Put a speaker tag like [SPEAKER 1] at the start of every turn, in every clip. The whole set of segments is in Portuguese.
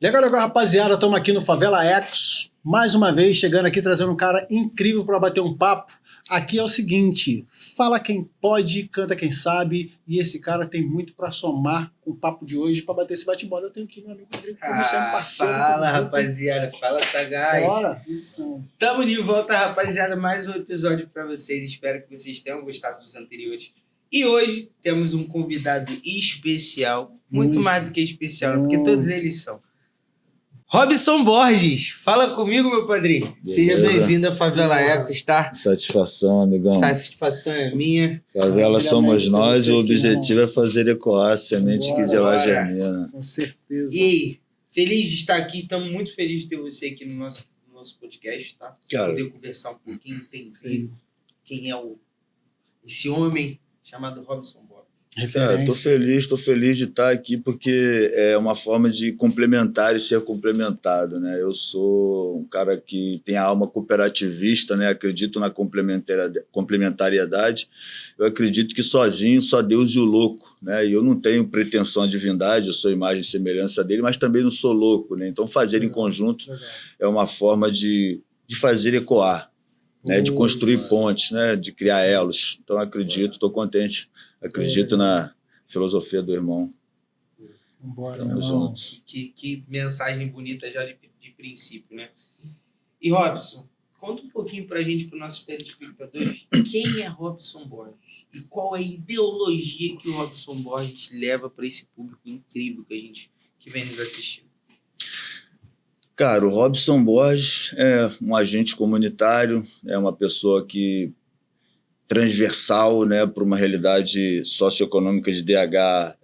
[SPEAKER 1] Legal, legal, rapaziada. Estamos aqui no Favela X. Mais uma vez, chegando aqui, trazendo um cara incrível para bater um papo. Aqui é o seguinte, fala quem pode, canta quem sabe, e esse cara tem muito para somar com o papo de hoje, para bater esse bate-bola. Eu tenho aqui meu amigo Rodrigo, como você é um parceiro.
[SPEAKER 2] Fala, rapaziada. Fala, Sagaz.
[SPEAKER 1] Bora. Isso.
[SPEAKER 2] Tamo de volta, rapaziada. Mais um episódio para vocês. Espero que vocês tenham gostado dos anteriores. E hoje temos um convidado especial, muito mais do que especial, porque todos eles são. Robson Borges, fala comigo, meu padrinho.
[SPEAKER 3] Beleza.
[SPEAKER 2] Seja bem-vindo à Favela Ecos, tá?
[SPEAKER 3] Satisfação, amigão.
[SPEAKER 2] Satisfação é minha.
[SPEAKER 3] Favela somos nós, o objetivo é fazer ecoar a semente que de lá germina.
[SPEAKER 1] Com certeza.
[SPEAKER 2] E aí, feliz de estar aqui, estamos muito felizes de ter você aqui no nosso podcast, tá?
[SPEAKER 3] Cara,
[SPEAKER 2] poder conversar um pouquinho, entender quem é esse homem chamado Robson Borges.
[SPEAKER 3] Cara, tô feliz de estar aqui porque é uma forma de complementar e ser complementado, né? Eu sou um cara que tem a alma cooperativista, né? Acredito na complementariedade. Eu acredito que sozinho, só Deus e o louco, né? E eu não tenho pretensão à divindade, eu sou imagem e semelhança dele, mas também não sou louco, né? Então fazer em conjunto é uma forma de fazer ecoar, né? De construir pontes, né? De criar elos. Então acredito, estou contente. Acredito na filosofia do irmão.
[SPEAKER 1] Bora,
[SPEAKER 3] Tamo junto.
[SPEAKER 2] Que mensagem bonita já de princípio, né? E Robson, conta um pouquinho pra gente, para os nossos telespectadores, quem é Robson Borges? E qual é a ideologia que o Robson Borges leva para esse público incrível que vem nos assistir?
[SPEAKER 3] Cara, o Robson Borges é um agente comunitário, é uma pessoa que transversal, né, para uma realidade socioeconômica de DH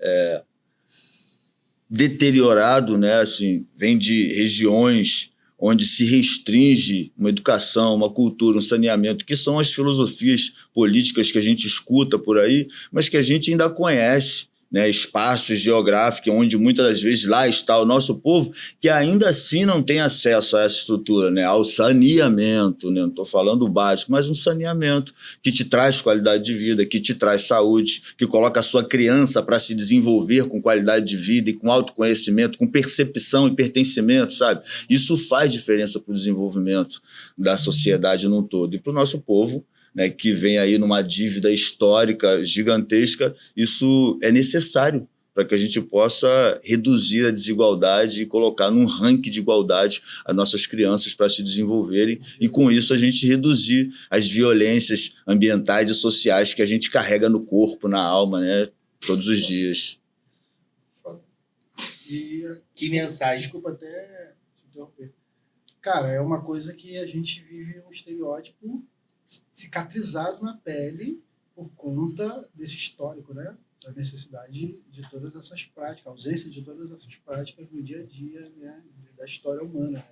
[SPEAKER 3] deteriorado, né, assim, vem de regiões onde se restringe uma educação, uma cultura, um saneamento, que são as filosofias políticas que a gente escuta por aí, mas que a gente ainda conhece, né, espaços geográficos onde muitas das vezes lá está o nosso povo, que ainda assim não tem acesso a essa estrutura, né, ao saneamento, né, não estou falando o básico, mas um saneamento que te traz qualidade de vida, que te traz saúde, que coloca a sua criança para se desenvolver com qualidade de vida e com autoconhecimento, com percepção e pertencimento, sabe? Isso faz diferença para o desenvolvimento da sociedade no todo e para o nosso povo, né, que vem aí numa dívida histórica gigantesca. Isso é necessário para que a gente possa reduzir a desigualdade e colocar num ranking de igualdade as nossas crianças para se desenvolverem e, com isso, a gente reduzir as violências ambientais e sociais que a gente carrega no corpo, na alma, né, todos os dias.
[SPEAKER 1] E,
[SPEAKER 2] que mensagem.
[SPEAKER 1] Desculpa até te interromper. Cara, é uma coisa que a gente vive um estereótipo cicatrizado na pele por conta desse histórico, né? Da necessidade de todas essas práticas, a ausência de todas essas práticas no dia a dia, né? Da história humana.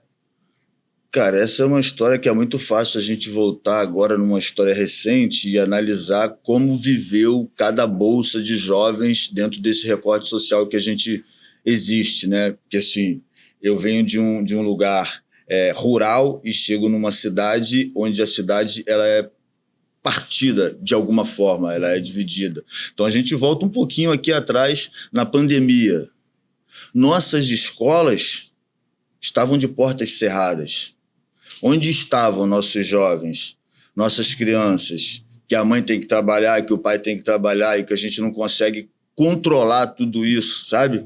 [SPEAKER 3] Cara, essa é uma história que é muito fácil a gente voltar agora numa história recente e analisar como viveu cada bolsa de jovens dentro desse recorte social que a gente existe, né? Porque assim, eu venho de um lugar rural e chego numa cidade onde a cidade ela é partida de alguma forma, ela é dividida. Então a gente volta um pouquinho aqui atrás na pandemia. Nossas escolas estavam de portas cerradas. Onde estavam nossos jovens, nossas crianças, que a mãe tem que trabalhar, que o pai tem que trabalhar e que a gente não consegue controlar tudo isso, sabe?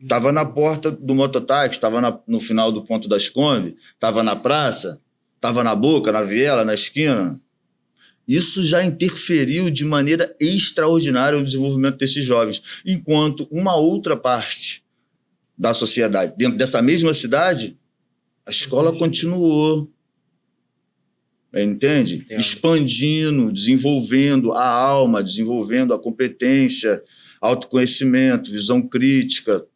[SPEAKER 3] Estava na porta do mototáxi, estava no final do ponto das Kombi, estava na praça, estava na boca, na viela, na esquina. Isso já interferiu de maneira extraordinária no desenvolvimento desses jovens, enquanto uma outra parte da sociedade, dentro dessa mesma cidade, a escola continuou, entende?
[SPEAKER 2] Entendo.
[SPEAKER 3] Expandindo, desenvolvendo a alma, desenvolvendo a competência, autoconhecimento, visão crítica.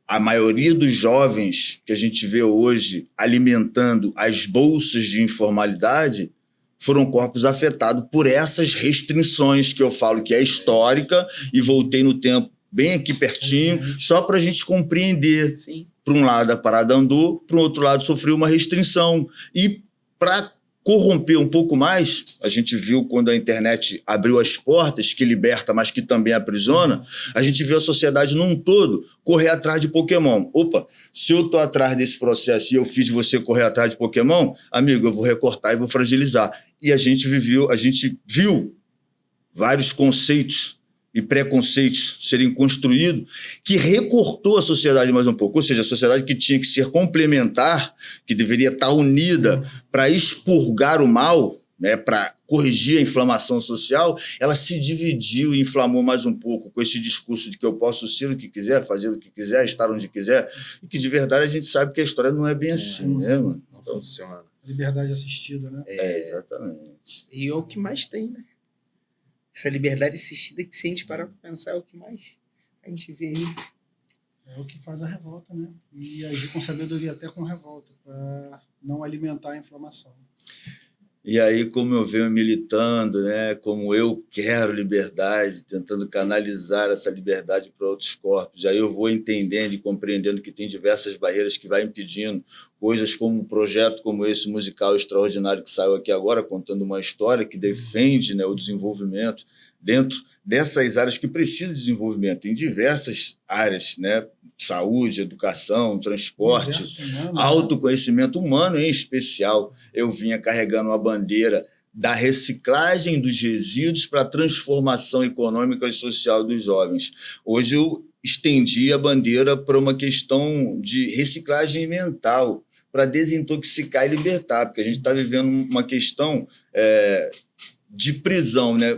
[SPEAKER 3] A maioria dos jovens que a gente vê hoje alimentando as bolsas de informalidade foram corpos afetados por essas restrições que eu falo que é histórica e voltei no tempo bem aqui pertinho, só para a gente compreender.
[SPEAKER 2] Sim.
[SPEAKER 3] Para um lado a parada andou, para o outro lado sofreu uma restrição. E para corromper um pouco mais, a gente viu quando a internet abriu as portas, que liberta, mas que também aprisiona, a gente viu a sociedade num todo correr atrás de Pokémon. Opa, se eu tô atrás desse processo e eu fiz você correr atrás de Pokémon, amigo, eu vou recortar e vou fragilizar. E a gente viu vários conceitos e preconceitos serem construídos que recortou a sociedade mais um pouco. Ou seja, a sociedade que tinha que ser complementar, que deveria estar unida para expurgar o mal, né, para corrigir a inflamação social, ela se dividiu e inflamou mais um pouco com esse discurso de que eu posso ser o que quiser, fazer o que quiser, estar onde quiser, e que de verdade a gente sabe que a história não é bem assim, né, mano?
[SPEAKER 2] Não funciona.
[SPEAKER 1] Liberdade assistida, né?
[SPEAKER 3] Exatamente.
[SPEAKER 2] E é o que mais tem, né? Essa liberdade assistida que, se a gente parar para pensar, é o que mais a gente vê aí.
[SPEAKER 1] É o que faz a revolta, né? E agir com sabedoria até com revolta, para não alimentar a inflamação.
[SPEAKER 3] E aí, como eu venho militando, né, como eu quero liberdade, tentando canalizar essa liberdade para outros corpos, aí eu vou entendendo e compreendendo que tem diversas barreiras que vai impedindo, coisas como um projeto como esse musical extraordinário que saiu aqui agora, contando uma história que defende, né, o desenvolvimento dentro dessas áreas que precisam de desenvolvimento, em diversas áreas, né, saúde, educação, transporte, autoconhecimento humano em especial. Eu vinha carregando uma bandeira da reciclagem dos resíduos para a transformação econômica e social dos jovens. Hoje eu estendi a bandeira para uma questão de reciclagem mental, para desintoxicar e libertar, porque a gente está vivendo uma questão de prisão, né?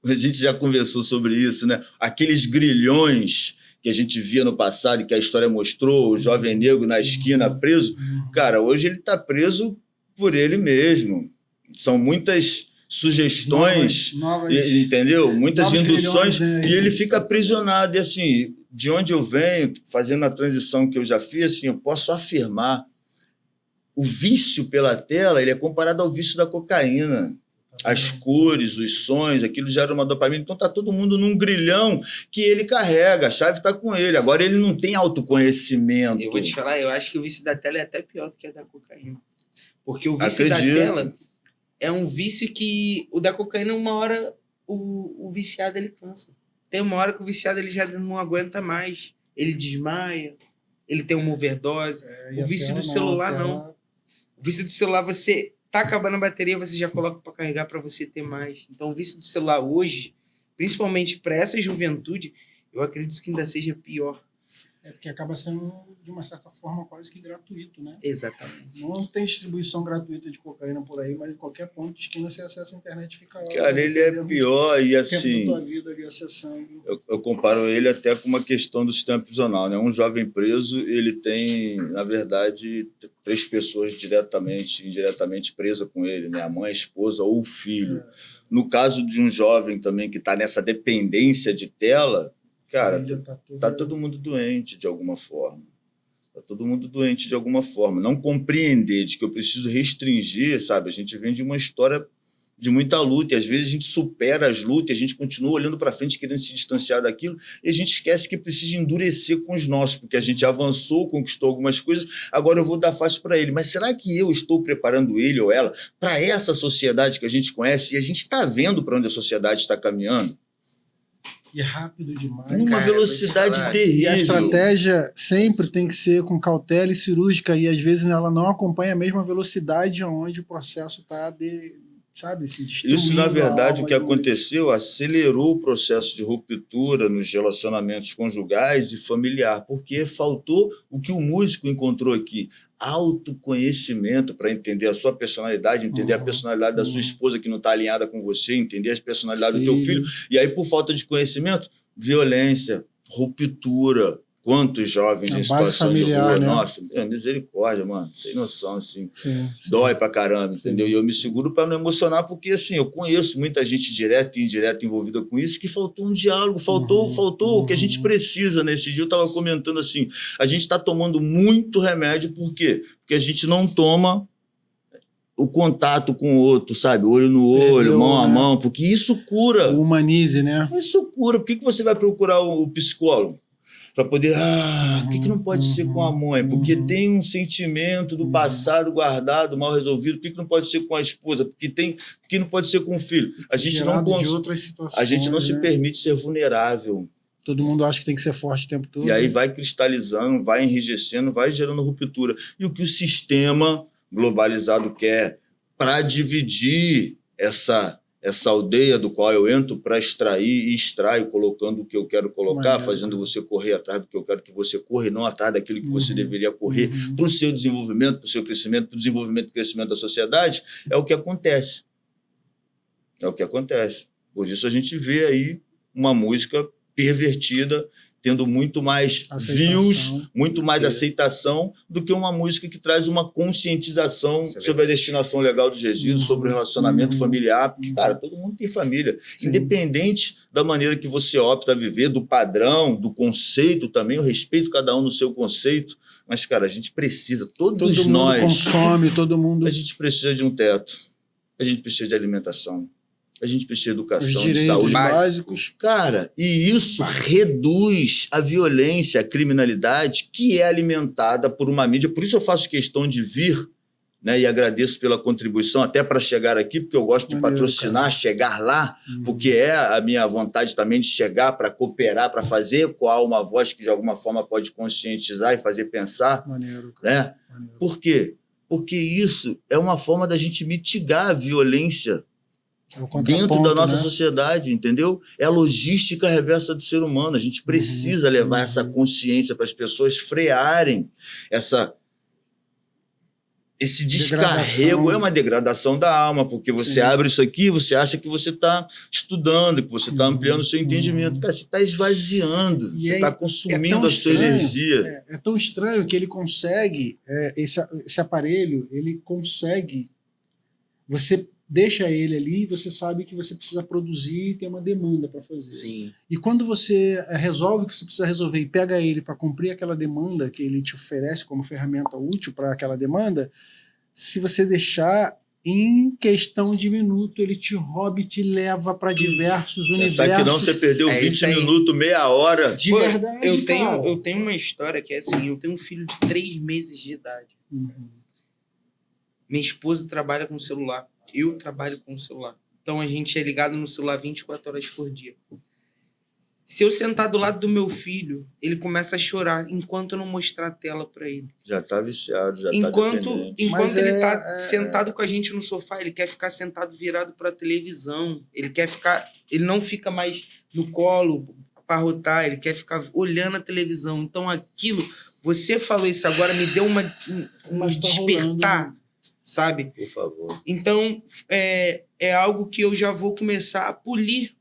[SPEAKER 3] A gente já conversou sobre isso, né? Aqueles grilhões que a gente via no passado e que a história mostrou, o jovem negro na esquina preso. Cara, hoje ele está preso por ele mesmo. São muitas sugestões, entendeu? Muitas induções, né? E ele fica aprisionado. E assim, de onde eu venho, fazendo a transição que eu já fiz, assim, eu posso afirmar, o vício pela tela, ele é comparado ao vício da cocaína. As cores, os sons, aquilo gera uma dopamina. Então tá todo mundo num grilhão que ele carrega, a chave está com ele. Agora ele não tem autoconhecimento.
[SPEAKER 2] Eu vou te falar, eu acho que o vício da tela é até pior do que a da cocaína. Porque o vício da tela é um vício que o da cocaína, uma hora o viciado ele cansa. Tem uma hora que o viciado ele já não aguenta mais. Ele desmaia, ele tem uma overdose. O vício do celular não. O vício do celular você... tá acabando a bateria, você já coloca para carregar para você ter mais. Então, o vício do celular hoje, principalmente para essa juventude, eu acredito que ainda seja pior.
[SPEAKER 1] É porque acaba sendo, de uma certa forma, quase que gratuito, né?
[SPEAKER 2] Exatamente.
[SPEAKER 1] Não tem distribuição gratuita de cocaína por aí, mas em qualquer ponto de esquina você acessa a internet e fica lá.
[SPEAKER 3] Cara, ele é pior e assim...
[SPEAKER 1] Tempo da tua vida ali acessando.
[SPEAKER 3] Eu comparo ele até com uma questão do sistema prisional, né? Um jovem preso, ele tem, na verdade, 3 pessoas diretamente, indiretamente presas com ele, né? A mãe, a esposa ou o filho. No caso de um jovem também que está nessa dependência de tela, cara, tá todo mundo doente de alguma forma. Tá todo mundo doente de alguma forma. Não compreender de que eu preciso restringir, sabe? A gente vem de uma história de muita luta, e às vezes a gente supera as lutas, a gente continua olhando para frente, querendo se distanciar daquilo, e a gente esquece que precisa endurecer com os nossos, porque a gente avançou, conquistou algumas coisas, agora eu vou dar fácil para ele. Mas será que eu estou preparando ele ou ela para essa sociedade que a gente conhece, e a gente está vendo para onde a sociedade está caminhando?
[SPEAKER 1] E é rápido demais.
[SPEAKER 3] Numa velocidade terrível.
[SPEAKER 1] E a estratégia sempre tem que ser com cautela e cirúrgica, e às vezes ela não acompanha a mesma velocidade onde o processo está sabe, se destruindo.
[SPEAKER 3] Isso, na verdade, o que aconteceu acelerou o processo de ruptura nos relacionamentos conjugais e familiar, porque faltou o que o músico encontrou aqui, autoconhecimento para entender a sua personalidade, entender a personalidade da sua esposa que não está alinhada com você, entender a personalidade do teu filho, e aí, por falta de conhecimento, violência, ruptura. Quantos jovens em situação familiar, de rua, né? Nossa, misericórdia, mano, sem noção, assim, dói pra caramba, entendeu? E eu me seguro para não emocionar, porque, assim, eu conheço muita gente direta e indireta envolvida com isso, que faltou um diálogo, faltou o que a gente precisa. Nesse dia eu estava comentando assim, a gente está tomando muito remédio, por quê? Porque a gente não toma o contato com o outro, sabe? Olho no olho, mão a mão, porque isso cura.
[SPEAKER 1] O humanize, né?
[SPEAKER 3] Isso cura. Por que você vai procurar o psicólogo? para poder... por que não pode ser com a mãe? Porque tem um sentimento do passado guardado, mal resolvido. Por que não pode ser com a esposa? Porque não pode ser com o filho? A gente
[SPEAKER 1] de outras situações,
[SPEAKER 3] a gente não se permite ser vulnerável.
[SPEAKER 1] Todo mundo acha que tem que ser forte o tempo todo.
[SPEAKER 3] E aí vai cristalizando, vai enrijecendo, vai gerando ruptura. E o que o sistema globalizado quer para dividir essa aldeia do qual eu entro para extrair e extraio, colocando o que eu quero colocar, fazendo você correr atrás do que eu quero que você corra e não atrás daquilo que você deveria correr para o seu desenvolvimento, para o seu crescimento, para o desenvolvimento e crescimento da sociedade, é o que acontece. É o que acontece. Por isso a gente vê aí uma música pervertida, tendo muito mais views, muito mais aceitação do que uma música que traz uma conscientização sobre a destinação legal dos resíduos, sobre o relacionamento familiar, porque, cara, todo mundo tem família. Independente da maneira que você opta a viver, do padrão, do conceito também, eu respeito cada um no seu conceito, mas, cara, a gente precisa, todos nós...
[SPEAKER 1] Todo mundo consome, todo mundo...
[SPEAKER 3] A gente precisa de um teto, a gente precisa de alimentação, a gente precisa de educação, de saúde
[SPEAKER 1] básicos.
[SPEAKER 3] Cara, e isso reduz a violência, a criminalidade que é alimentada por uma mídia. Por isso eu faço questão de vir, né, e agradeço pela contribuição, até para chegar aqui, porque eu gosto de patrocinar, chegar lá, porque é a minha vontade também de chegar para cooperar, para fazer ecoar uma voz que de alguma forma pode conscientizar e fazer pensar. Né? Por quê? Porque isso é uma forma da gente mitigar a violência dentro da nossa sociedade, entendeu? É a logística reversa do ser humano. A gente precisa levar essa consciência para as pessoas frearem esse descarrego. É uma degradação da alma, porque você abre isso aqui, você acha que você está estudando, que você está ampliando o seu entendimento. Cara, você está esvaziando, você está consumindo a sua energia.
[SPEAKER 1] É tão estranho que ele consegue, esse aparelho, ele consegue... Você deixa ele ali e você sabe que você precisa produzir e tem uma demanda para fazer.
[SPEAKER 2] Sim.
[SPEAKER 1] E quando você resolve o que você precisa resolver e pega ele para cumprir aquela demanda que ele te oferece como ferramenta útil para aquela demanda, se você deixar, em questão de minuto, ele te rouba e te leva para diversos universos.
[SPEAKER 3] Sabe que não, você perdeu 20 minutos, meia hora.
[SPEAKER 1] De verdade,
[SPEAKER 2] eu tenho uma história que é assim, eu tenho um filho de 3 meses de idade. Minha esposa trabalha com celular. Eu trabalho com o celular. Então, a gente é ligado no celular 24 horas por dia. Se eu sentar do lado do meu filho, ele começa a chorar enquanto eu não mostrar a tela para ele.
[SPEAKER 3] Já está viciado, já está dependente.
[SPEAKER 2] Enquanto ele está sentado com a gente no sofá, ele quer ficar sentado virado para a televisão. Ele não fica mais no colo para arrotar, ele quer ficar olhando a televisão. Então, aquilo... Você falou isso agora, me deu um despertar. Sabe?
[SPEAKER 3] Por favor.
[SPEAKER 2] Então, é algo que eu já vou começar a polir.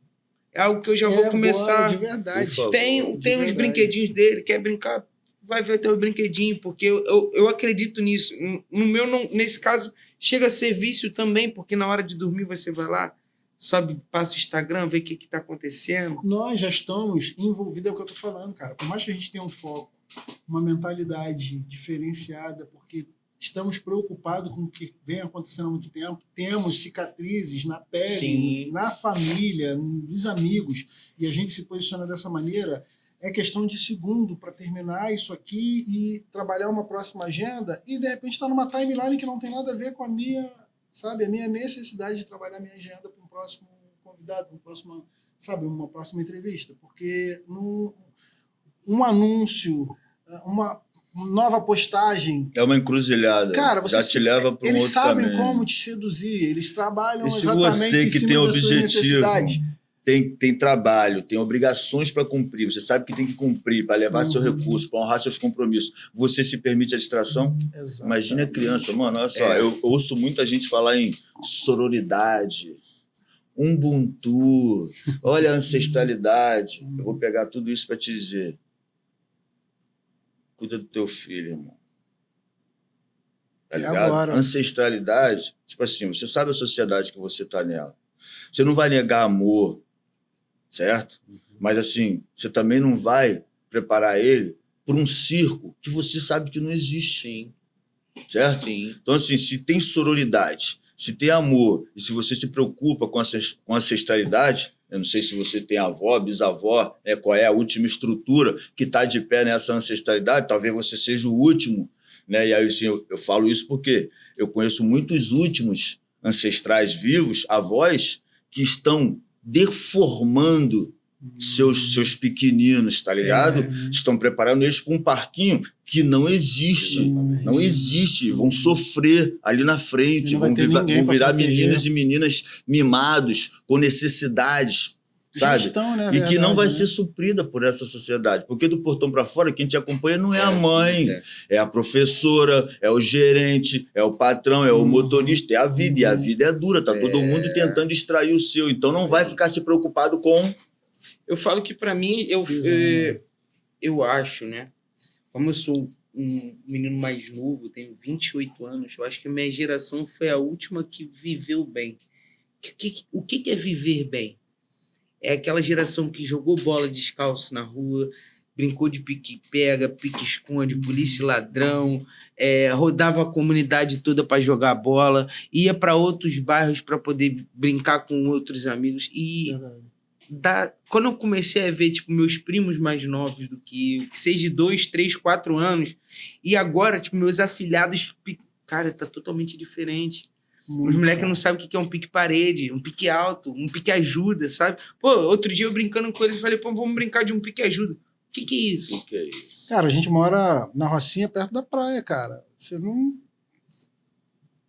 [SPEAKER 2] É algo que eu já vou começar...
[SPEAKER 1] De verdade.
[SPEAKER 2] Tem uns brinquedinhos dele, quer brincar, vai ver teu brinquedinho, porque eu acredito nisso. No meu, nesse caso, chega a ser vício também, porque na hora de dormir você vai lá, sobe, passa o Instagram, vê o que está acontecendo.
[SPEAKER 1] Nós já estamos envolvidos, é o que eu estou falando, cara. Por mais que a gente tenha um foco, uma mentalidade diferenciada, porque... estamos preocupados com o que vem acontecendo há muito tempo, temos cicatrizes na pele, na família, nos amigos, e a gente se posiciona dessa maneira, é questão de segundo para terminar isso aqui e trabalhar uma próxima agenda, e de repente está numa timeline que não tem nada a ver com a minha necessidade de trabalhar minha agenda para um próximo convidado, uma próxima entrevista, porque um anúncio, uma nova postagem.
[SPEAKER 3] É uma encruzilhada.
[SPEAKER 1] Cara,
[SPEAKER 3] já te leva para um outro caminho.
[SPEAKER 1] Eles sabem como te seduzir, eles trabalham
[SPEAKER 3] exatamente
[SPEAKER 1] em cima
[SPEAKER 3] você que tem objetivo,
[SPEAKER 1] tem
[SPEAKER 3] trabalho, tem obrigações para cumprir, você sabe que tem que cumprir para levar seu recurso, para honrar seus compromissos. Você se permite a distração? Imagina a criança, mano, olha só, eu ouço muita gente falar em sororidade, Ubuntu, olha a ancestralidade. Eu vou pegar tudo isso para te dizer. Cuida do teu filho, irmão. Tá ligado?
[SPEAKER 1] Agora.
[SPEAKER 3] Ancestralidade, tipo assim, você sabe a sociedade que você tá nela. Você não vai negar amor, certo? Mas assim, você também não vai preparar ele por um circo que você sabe que não existe.
[SPEAKER 2] Sim.
[SPEAKER 3] Certo?
[SPEAKER 2] Sim.
[SPEAKER 3] Então, assim, se tem sororidade, se tem amor, e se você se preocupa com a ancestralidade, Eu não sei se você tem avó, bisavó, qual é a última estrutura que está de pé nessa ancestralidade. Talvez você seja o último, né? E aí assim, eu falo isso porque eu conheço muitos últimos ancestrais vivos, avós, que estão deformando seus pequeninos, tá ligado? Estão preparando eles para um parquinho que não existe. Não existe. Vão sofrer ali na frente, vão virar meninos e meninas mimados, com necessidades, sabe?
[SPEAKER 1] Gestão, né,
[SPEAKER 3] e que não vai
[SPEAKER 1] né?
[SPEAKER 3] ser suprida por essa sociedade. Porque do portão para fora, quem te acompanha não é a mãe, é a professora, é o gerente, é o patrão, é o motorista, é a vida. E a vida é dura, tá todo mundo tentando extrair o seu. Então não vai ficar se preocupado com...
[SPEAKER 2] Eu falo que, para mim, eu acho, né? Como eu sou um menino mais novo, tenho 28 anos, eu acho que a minha geração foi a última que viveu bem. O que é viver bem? É aquela geração que jogou bola descalço na rua, brincou de pique-pega, pique-esconde, polícia e ladrão, rodava a comunidade toda para jogar bola, ia para outros bairros para poder brincar com outros amigos. E quando eu comecei a ver tipo, meus primos mais novos do que eu, que seja de 2, 3, 4 anos, e agora tipo, meus afilhados, cara, tá totalmente diferente. Os moleques não sabem o que é um pique-parede, um pique-alto, um pique-ajuda, sabe? Pô, outro dia eu brincando com eles, falei, pô, vamos brincar de um pique-ajuda. O que é isso?
[SPEAKER 3] O que é isso?
[SPEAKER 1] Cara, a gente mora na Rocinha, perto da praia, cara. Você não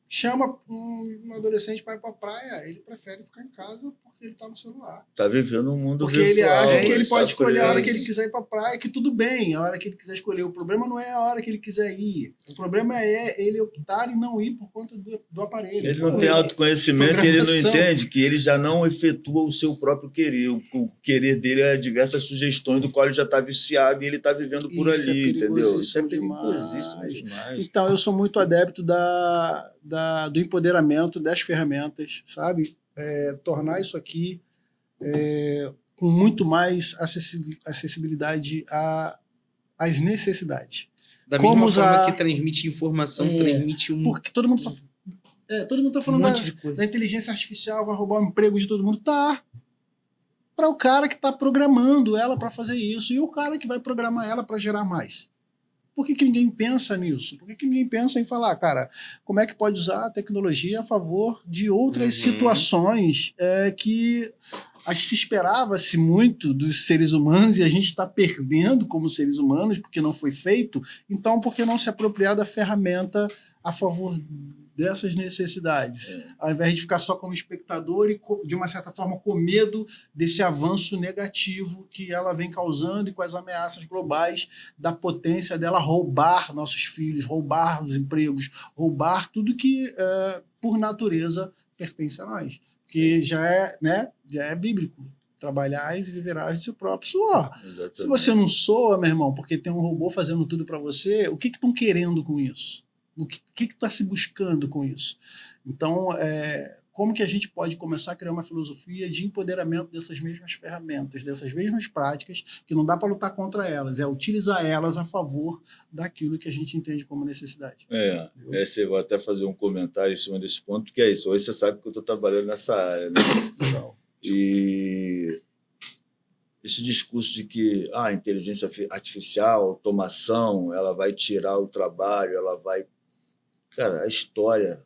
[SPEAKER 1] chama um adolescente para ir pra praia, ele prefere ficar em casa porque ele tá no celular.
[SPEAKER 3] Tá vivendo um mundo
[SPEAKER 1] porque
[SPEAKER 3] virtual.
[SPEAKER 1] Porque ele acha que ele pode escolher a hora
[SPEAKER 3] isso.
[SPEAKER 1] que ele quiser ir pra praia, que tudo bem, a hora que ele quiser escolher. O problema não é a hora que ele quiser ir. O problema é ele optar e não ir por conta do aparelho.
[SPEAKER 3] Ele não tem autoconhecimento e ele não entende que ele já não efetua o seu próprio querer. O querer dele é diversas sugestões do qual ele já está viciado e ele está vivendo por
[SPEAKER 1] Isso
[SPEAKER 3] ali, entendeu? Isso é
[SPEAKER 1] perigosíssimo
[SPEAKER 3] perigosíssimo demais.
[SPEAKER 1] Então, eu sou muito adepto do empoderamento das ferramentas, sabe? Tornar isso aqui com muito mais acessibilidade às necessidades.
[SPEAKER 2] Da mesma forma que transmite informação, transmite um...
[SPEAKER 1] Porque todo mundo está falando da inteligência artificial, vai roubar o emprego de todo mundo. Tá. Para o cara que está programando ela para fazer isso e o cara que vai programar ela para gerar mais. Por que ninguém pensa nisso? Por que ninguém pensa em falar, cara, como é que pode usar a tecnologia a favor de outras situações que se esperava-se muito dos seres humanos e a gente está perdendo como seres humanos porque não foi feito? Então, por que não se apropriar da ferramenta a favor dessas necessidades, ao invés de ficar só como espectador e, de uma certa forma, com medo desse avanço negativo que ela vem causando e com as ameaças globais da potência dela roubar nossos filhos, roubar os empregos, roubar tudo que, por natureza, pertence a nós. Que já é bíblico. Trabalhais e viverás do seu próprio suor. Exatamente. Se você não soa, meu irmão, porque tem um robô fazendo tudo para você, o que estão querendo com isso? O que está se buscando com isso? Então, como que a gente pode começar a criar uma filosofia de empoderamento dessas mesmas ferramentas, dessas mesmas práticas, que não dá para lutar contra elas, é utilizar elas a favor daquilo que a gente entende como necessidade.
[SPEAKER 3] Eu vou até fazer um comentário em cima desse ponto, porque é isso. Hoje você sabe que eu estou trabalhando nessa área, né? E esse discurso de que a inteligência artificial, automação, ela vai tirar o trabalho, ela vai... Cara, a história,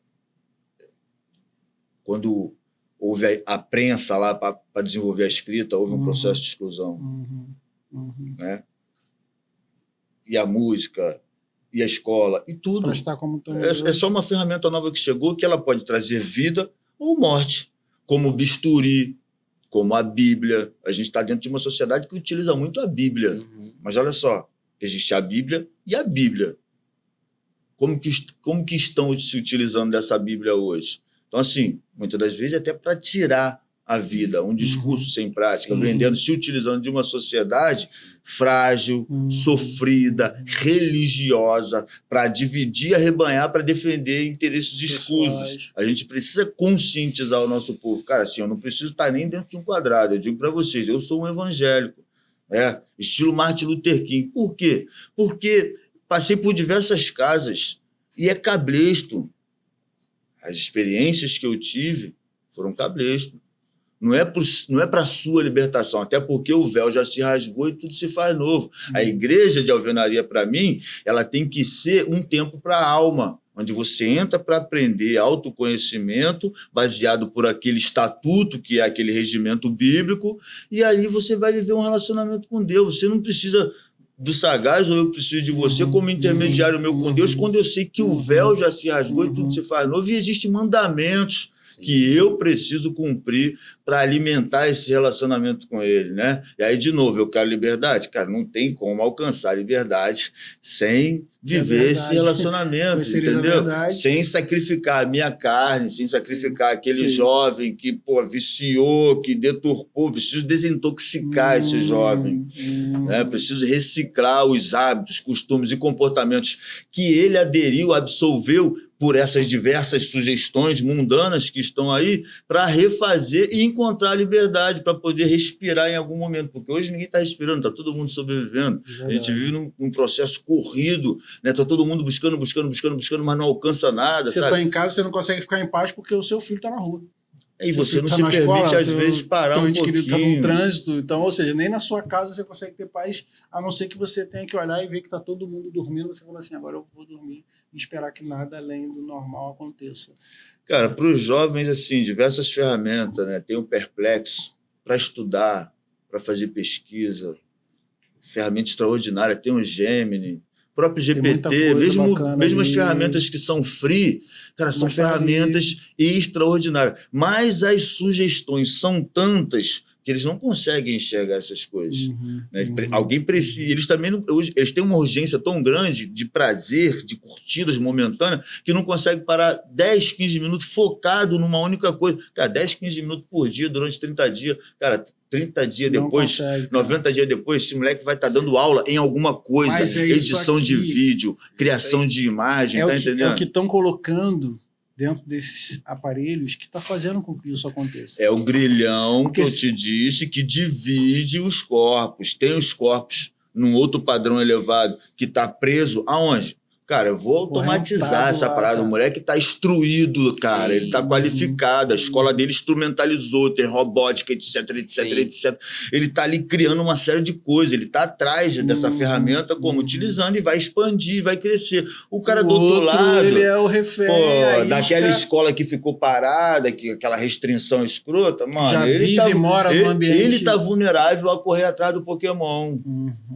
[SPEAKER 3] quando houve a prensa lá para desenvolver a escrita, houve um processo de exclusão. Né? E a música, e a escola, e tudo. É só uma ferramenta nova que chegou que ela pode trazer vida ou morte, como bisturi, como a Bíblia. A gente está dentro de uma sociedade que utiliza muito a Bíblia. Mas olha só, existe a Bíblia e a Bíblia. Como que estão se utilizando dessa Bíblia hoje? Então, assim, muitas das vezes até para tirar a vida, um discurso sem prática, se utilizando de uma sociedade frágil, sofrida, religiosa, para dividir, arrebanhar, para defender interesses escusos. A gente precisa conscientizar o nosso povo. Cara, assim, eu não preciso estar nem dentro de um quadrado. Eu digo para vocês, eu sou um evangélico, estilo Martin Luther King. Por quê? Porque passei por diversas casas e é cabresto. As experiências que eu tive foram cabresto. Não é para a sua libertação, até porque o véu já se rasgou e tudo se faz novo. A igreja de alvenaria, para mim, ela tem que ser um tempo para a alma, onde você entra para aprender autoconhecimento, baseado por aquele estatuto, que é aquele regimento bíblico, e aí você vai viver um relacionamento com Deus. Você não precisa do sagaz, ou eu preciso de você como intermediário meu com Deus, quando eu sei que o véu já se rasgou e tudo se faz novo, e existem mandamentos que eu preciso cumprir para alimentar esse relacionamento com ele, né? E aí, de novo, eu quero liberdade. Cara, não tem como alcançar liberdade sem viver esse relacionamento, entendeu? Sem sacrificar a minha carne, sem sacrificar aquele jovem que, viciou, que deturpou. Preciso desintoxicar esse jovem, né? Preciso reciclar os hábitos, costumes e comportamentos que ele aderiu, absolveu por essas diversas sugestões mundanas que estão aí, para refazer e encontrar liberdade, para poder respirar em algum momento, porque hoje ninguém está respirando, está todo mundo sobrevivendo. A gente vive num processo corrido, né? Está todo mundo buscando, mas não alcança nada.
[SPEAKER 1] Você está em casa, você não consegue ficar em paz porque o seu filho está na rua.
[SPEAKER 3] E você não se permite, às vezes, parar um pouquinho.
[SPEAKER 1] Está no trânsito, então, ou seja, nem na sua casa você consegue ter paz, a não ser que você tenha que olhar e ver que está todo mundo dormindo, você fala assim, agora eu vou dormir e esperar que nada além do normal aconteça.
[SPEAKER 3] Cara, para os jovens, assim, diversas ferramentas, né? Tem o Perplexo para estudar, para fazer pesquisa, ferramenta extraordinária, tem o Gemini, o próprio GPT, mesmo as ferramentas que são free, cara, são ferramentas extraordinárias. Mas as sugestões são tantas que eles não conseguem enxergar essas coisas. Né? Alguém precisa. Eles também eles têm uma urgência tão grande de prazer, de curtidas momentâneas, que não conseguem parar 10, 15 minutos focado numa única coisa. Cara, 10, 15 minutos por dia durante 30 dias. Cara, 30 dias depois, 90 dias depois, esse moleque vai estar dando aula em alguma coisa, edição de vídeo, criação de imagem, tá entendendo?
[SPEAKER 1] É o que estão colocando dentro desses aparelhos que está fazendo com que isso aconteça.
[SPEAKER 3] É o grilhão que eu te disse que divide os corpos. Tem os corpos num outro padrão elevado que está preso aonde? Cara, eu vou automatizar essa parada. O moleque tá instruído, cara. Ele tá qualificado. A escola dele instrumentalizou, tem robótica, etc. Ele tá ali criando uma série de coisas. Ele tá atrás dessa ferramenta, como utilizando, e vai expandir, vai crescer. O cara do outro lado,
[SPEAKER 1] ele é o refém.
[SPEAKER 3] Daquela escola que ficou parada, aquela restrição escrota, mano.
[SPEAKER 1] Já ele mora no ambiente.
[SPEAKER 3] Ele tá vulnerável a correr atrás do Pokémon.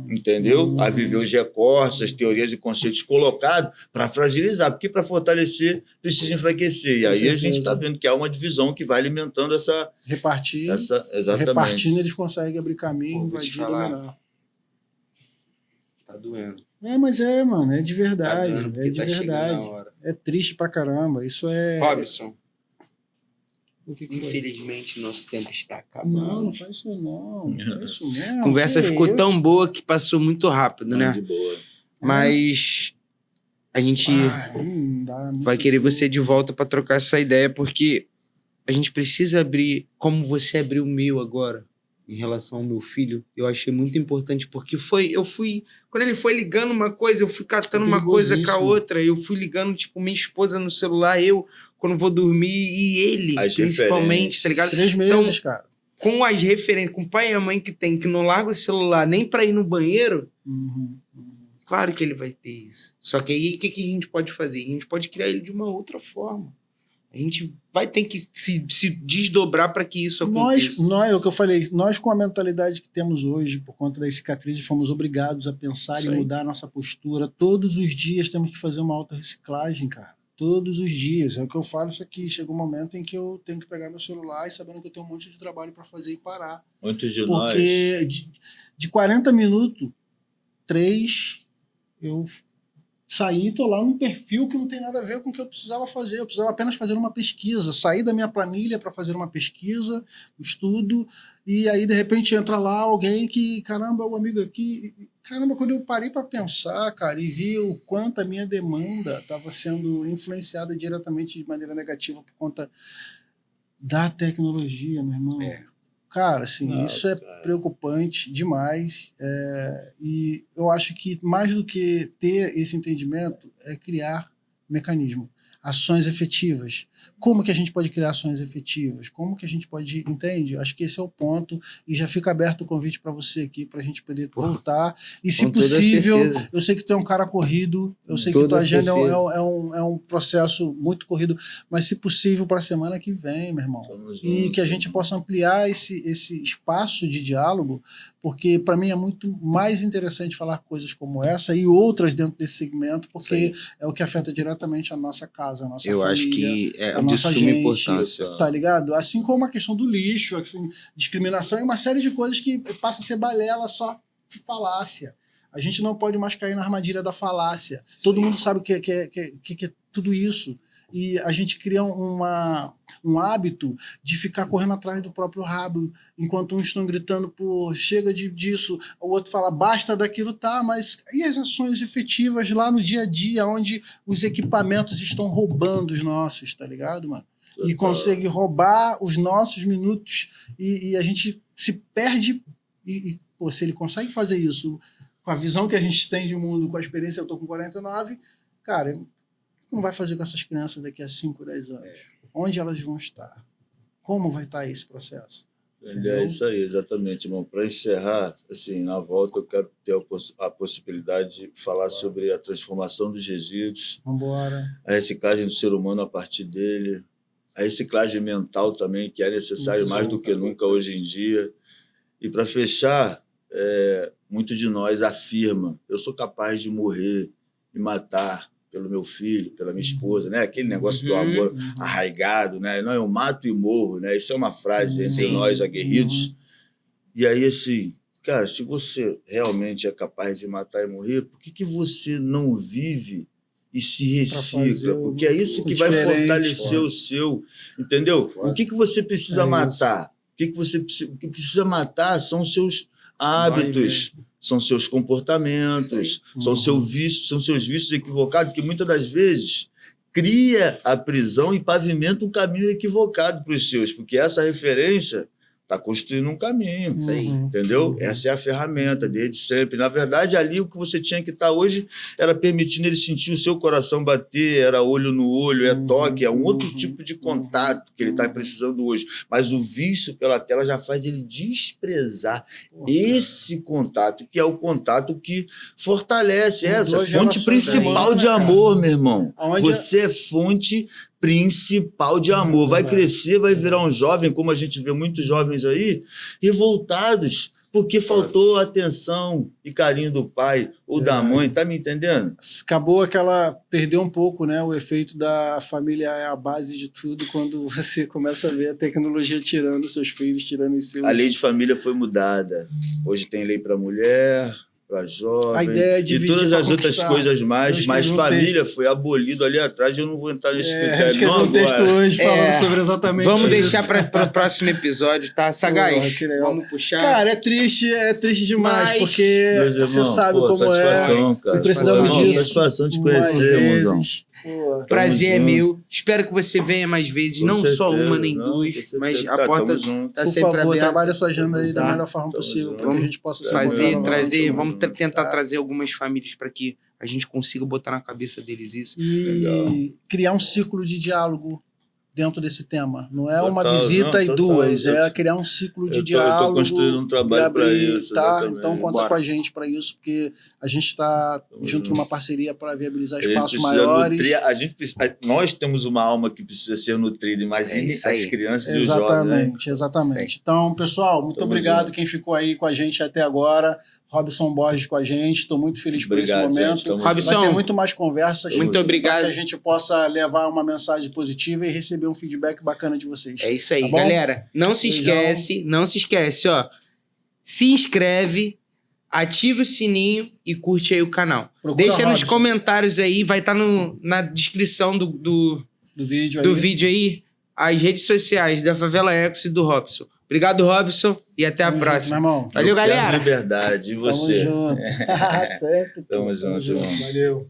[SPEAKER 3] Entendeu? A viver os recortes, as teorias e conceitos colocados para fragilizar, porque para fortalecer precisa enfraquecer. E aí a gente está vendo que há uma divisão que vai alimentando essa... Exatamente.
[SPEAKER 1] Repartindo, eles conseguem abrir caminho, invadir, dominar.
[SPEAKER 2] Tá doendo.
[SPEAKER 1] Mas mano, é de verdade.
[SPEAKER 2] Tá doendo,
[SPEAKER 1] é de verdade. É triste pra caramba. Isso é...
[SPEAKER 2] Robson,
[SPEAKER 1] que
[SPEAKER 2] infelizmente nosso tempo está acabando.
[SPEAKER 1] Não faz isso não. Não faz isso mesmo.
[SPEAKER 2] A conversa ficou tão boa que passou muito rápido, né?
[SPEAKER 3] De boa.
[SPEAKER 2] Mas a gente vai querer você de volta para trocar essa ideia, porque a gente precisa abrir, como você abriu o meu agora, em relação ao meu filho. Eu achei muito importante, porque quando ele foi ligando uma coisa, eu fui catando uma coisa com a outra, eu fui ligando, tipo, minha esposa no celular, quando vou dormir, e ele, principalmente, tá ligado?
[SPEAKER 1] 3 meses, cara.
[SPEAKER 2] Com as referências, com o pai e a mãe que não larga o celular nem para ir no banheiro, claro que ele vai ter isso. Só que aí, o que a gente pode fazer? A gente pode criar ele de uma outra forma. A gente vai ter que se desdobrar para que isso aconteça.
[SPEAKER 1] É o que eu falei, nós com a mentalidade que temos hoje, por conta das cicatrizes, fomos obrigados a pensar e mudar a nossa postura. Todos os dias temos que fazer uma autorreciclagem, cara. Todos os dias. É o que eu falo isso aqui. Chega um momento em que eu tenho que pegar meu celular e sabendo que eu tenho um monte de trabalho para fazer e parar.
[SPEAKER 3] Muitos de
[SPEAKER 1] nós.
[SPEAKER 3] Porque
[SPEAKER 1] de 40 minutos, 3, eu saí e tô lá num perfil que não tem nada a ver com o que eu precisava fazer. Eu precisava apenas fazer uma pesquisa. Sair da minha planilha para fazer uma pesquisa, um estudo, e aí, de repente, entra lá alguém que, caramba, o amigo aqui... Caramba, quando eu parei para pensar, cara, e vi o quanto a minha demanda estava sendo influenciada diretamente de maneira negativa por conta da tecnologia, meu irmão. Cara, assim, isso é preocupante demais. E eu acho que mais do que ter esse entendimento é criar mecanismo. ações efetivas. Como que a gente pode criar ações efetivas? Como que a gente pode, entende? Acho que esse é o ponto, e já fica aberto o convite para você aqui, para a gente poder voltar. E se possível, eu sei que tu é um cara corrido, eu sei que tua agenda é um processo muito corrido, mas se possível para a semana que vem, meu irmão. E que a gente possa ampliar esse espaço de diálogo, porque para mim é muito mais interessante falar coisas como essa e outras dentro desse segmento, porque é o que afeta diretamente a nossa casa, a nossa família.
[SPEAKER 4] Eu acho que é
[SPEAKER 1] de
[SPEAKER 4] suma importância.
[SPEAKER 1] Tá ligado? Assim como a questão do lixo, assim, discriminação e uma série de coisas que passa a ser balela, só falácia. A gente não pode mais cair na armadilha da falácia. Todo mundo sabe que é tudo isso. E a gente cria um hábito de ficar correndo atrás do próprio rabo, enquanto uns estão gritando, pô, chega disso, o outro fala, basta daquilo, tá, mas e as ações efetivas lá no dia a dia, onde os equipamentos estão roubando os nossos, tá ligado, mano? E consegue roubar os nossos minutos e a gente se perde pô, se ele consegue fazer isso com a visão que a gente tem de mundo, com a experiência, eu tô com 49, cara, não vai fazer com essas crianças daqui a 5, 10 anos? Onde elas vão estar? Como vai estar esse processo? Entendeu?
[SPEAKER 3] É isso aí, exatamente, irmão. Para encerrar, assim, na volta eu quero ter a possibilidade de falar sobre a transformação dos resíduos, a reciclagem do ser humano a partir dele, a reciclagem mental também, que é necessário mais do que nunca hoje em dia. E para fechar, muito de nós afirma, eu sou capaz de morrer e matar pelo meu filho, pela minha esposa, né? Aquele negócio do amor arraigado, né? Não, eu mato e morro, né? Isso é uma frase entre nós aguerridos. E aí, assim, cara, se você realmente é capaz de matar e morrer, por que você não vive e se recicla? Porque é isso que vai fortalecer o seu, entendeu? O que você precisa matar? O que precisa matar são os seus hábitos, são seus comportamentos, são seus vícios equivocados, que muitas das vezes cria a prisão e pavimenta um caminho equivocado para os seus, porque essa referência está construindo um caminho, entendeu? Essa é a ferramenta desde sempre. Na verdade, ali o que você tinha que estar hoje era permitindo ele sentir o seu coração bater, era olho no olho, é toque, é um outro tipo de contato que ele está precisando hoje. Mas o vício pela tela já faz ele desprezar esse contato, que é o contato que fortalece essa fonte principal de amor, meu irmão. Você é fonte principal de amor. Vai crescer, vai virar um jovem, como a gente vê muitos jovens aí, revoltados, porque faltou atenção e carinho do pai ou da mãe, tá me entendendo?
[SPEAKER 1] Acabou perdeu um pouco, né? O efeito da família é a base de tudo, quando você começa a ver a tecnologia tirando seus filhos, tirando os seus...
[SPEAKER 3] A lei de família foi mudada. Hoje tem lei para mulher, para jovem,
[SPEAKER 1] a ideia é
[SPEAKER 3] e todas as outras coisas mais, mas família foi abolido ali atrás, eu não vou entrar nesse critério não agora.
[SPEAKER 1] Um texto hoje falando sobre exatamente
[SPEAKER 4] vamos
[SPEAKER 1] isso.
[SPEAKER 4] Deixar para o próximo episódio, tá? Sagaz, vamos puxar.
[SPEAKER 1] Cara, é triste demais, porque você sabe como
[SPEAKER 3] satisfação, cara.
[SPEAKER 1] Se precisamos disso.
[SPEAKER 3] Satisfação de conhecer, irmãozão.
[SPEAKER 4] Prazer é meu. Espero que você venha mais vezes, não só uma nem duas, mas a porta está sempre aberta. Por favor,
[SPEAKER 1] trabalhe a sua agenda aí da melhor forma possível, para que a gente possa
[SPEAKER 4] vamos tentar trazer algumas famílias para que a gente consiga botar na cabeça deles isso.
[SPEAKER 1] E criar um ciclo de diálogo dentro desse tema. Não é uma visita e duas, é criar um ciclo de diálogo.
[SPEAKER 3] Eu estou construindo um trabalho para isso.
[SPEAKER 1] Tá? Então conta com a gente para isso, porque a gente está junto numa parceria para viabilizar espaços maiores.
[SPEAKER 3] Nós temos uma alma que precisa ser nutrida, imagine as crianças e os jovens.
[SPEAKER 1] Exatamente. Então, pessoal, muito obrigado quem ficou aí com a gente até agora. Robson Borges com a gente, estou muito feliz por esse momento.
[SPEAKER 4] Robson,
[SPEAKER 1] vai ter muito mais conversas.
[SPEAKER 4] Muito obrigado.
[SPEAKER 1] Para que a gente possa levar uma mensagem positiva e receber um feedback bacana de vocês.
[SPEAKER 4] É isso aí, tá, galera. Não se esquece, ó. Se inscreve, ativa o sininho e curte aí o canal. Deixa nos comentários aí, vai estar na descrição do vídeo aí as redes sociais da Favela Ecos e do Robson. Obrigado, Robson, e até a próxima.
[SPEAKER 1] Meu irmão.
[SPEAKER 4] Valeu, galera.
[SPEAKER 3] Liberdade, e você?
[SPEAKER 1] Tamo junto. Certo.
[SPEAKER 3] Tamo junto, irmão.
[SPEAKER 1] Valeu.